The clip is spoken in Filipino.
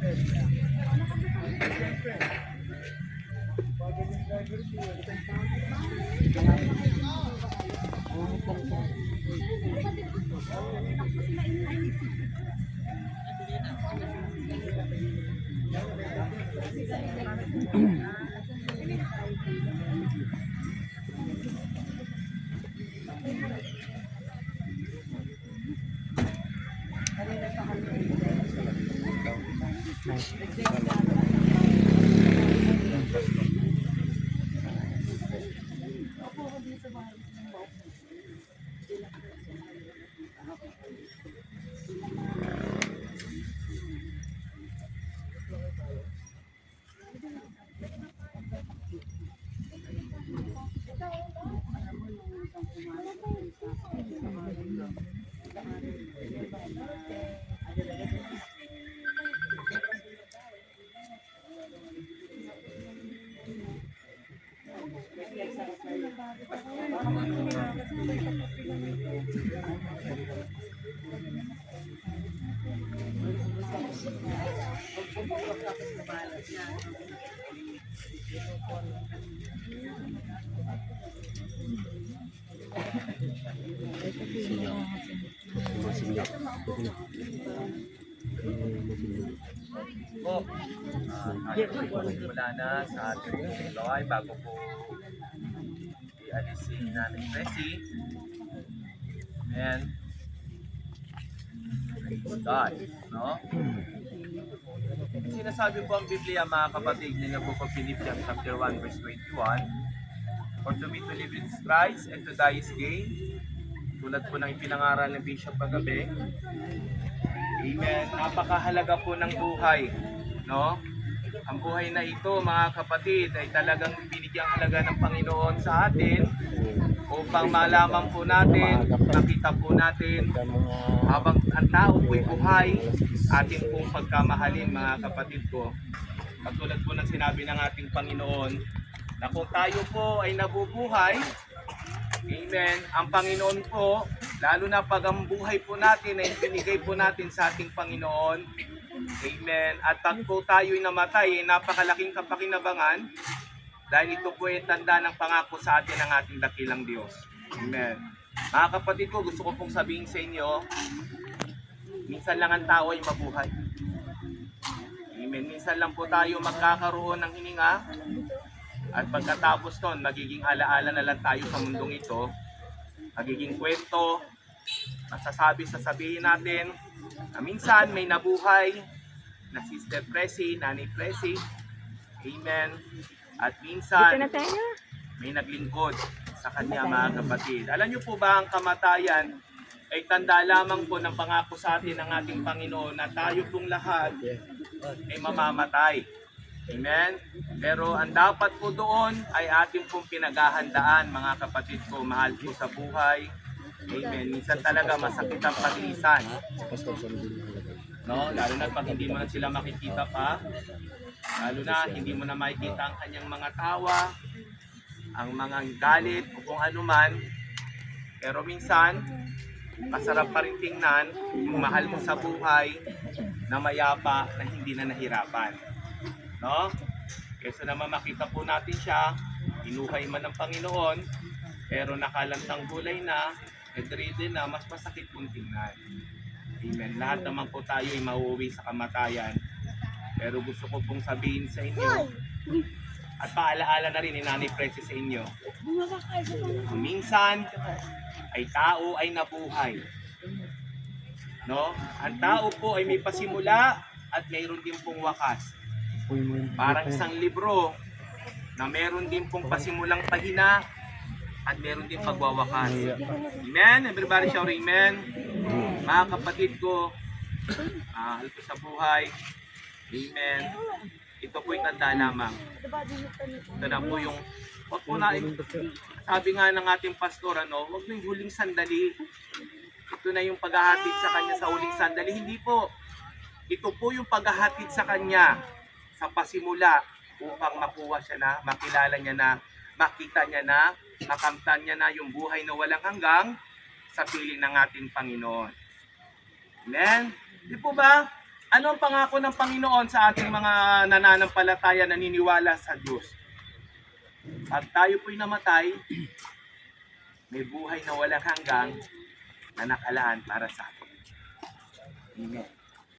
Po, mula na sa ating gaway bago po i-alis si Nanay Presi. And God, no? Sinasabi po ang Biblia, mga kapatid, ng Book of Philippians chapter 1 verse 21, for to be to live is Christ and to die is gain. Tulad po ng ipinangaral ng Bishop kagabi. Amen. Napakahalaga po ng buhay, no? Ang buhay na ito, mga kapatid, ay talagang binigyang halaga ng Panginoon sa atin upang malaman po natin, makita po natin habang ang tao po'y buhay, ating pong pagkamahalin, mga kapatid ko. Katulad po ng sinabi ng ating Panginoon, na kung tayo po ay nabubuhay, amen, ang Panginoon po, lalo na pag ang buhay po natin ay binigay po natin sa ating Panginoon, amen, at pag po tayo'y namatay, ay napakalaking kapakinabangan, dahil ito po ay tanda ng pangako sa atin ng ating dakilang Diyos. Amen. Mga kapatid ko, gusto ko pong sabihin sa inyo, minsan lang ang tao ay mabuhay. Amen. Minsan lang po tayo magkakaroon ng hininga, at pagkatapos nun, magiging alaala na lang tayo sa mundong ito, magiging kwento, sasabihin natin, na minsan may nabuhay na Sister Presi, Nanay Presi, amen, at minsan may naglingkod sa kanya, mga kapatid. Alam niyo po ba, ang kamatayan ay tanda lamang po ng pangako sa atin ng ating Panginoon na tayo pong lahat ay mamamatay. Amen? Pero ang dapat po doon ay ating pong pinaghahandaan, mga kapatid ko, mahal po sa buhay. Amen. Minsan talaga masakit ang paglisan. No? Lalo na pag hindi mo na sila makikita pa. Lalo na hindi mo na makikita ang kanyang mga tawa, ang mga galit o kung ano man. Pero minsan, masarap pa rin tingnan yung mahal mo sa buhay na mayapa na hindi na nahirapan. No? Kesa naman makita po natin siya, inuhay man ng Panginoon, pero nakalantang gulay na, bedridden na, mas masakit pong tingnan. Amen. Lahat naman po tayo ay mauuwi sa kamatayan. Pero gusto ko pong sabihin sa inyo, at paalaala na rin ni Nanay Presi sa inyo, minsan ay tao ay nabuhay. No? Ang tao po ay may pasimula at mayroon din pong wakas. Parang isang libro na mayroon din pong pasimulang pahina at mayroon din pagwawakas. Amen? Everybody shout amen. Mga kapatid ko, mahal ko sa buhay, amen. Ito po yung tanda lamang. Ito na po yung, wag po na, sabi nga ng ating pastor, wag na yung huling sandali. Ito na yung paghahatid sa kanya sa huling sandali. Hindi po. Ito po yung paghahatid sa kanya sa pasimula upang makuha siya na, makilala niya na, makita niya na, makamtan niya na yung buhay na walang hanggang sa piling ng ating Panginoon. Amen? Di po ba? Ano ang pangako ng Panginoon sa ating mga nananampalataya naniniwala sa Diyos? Pag tayo po'y namatay, may buhay na walang hanggang na nakalaan para sa atin. Amen.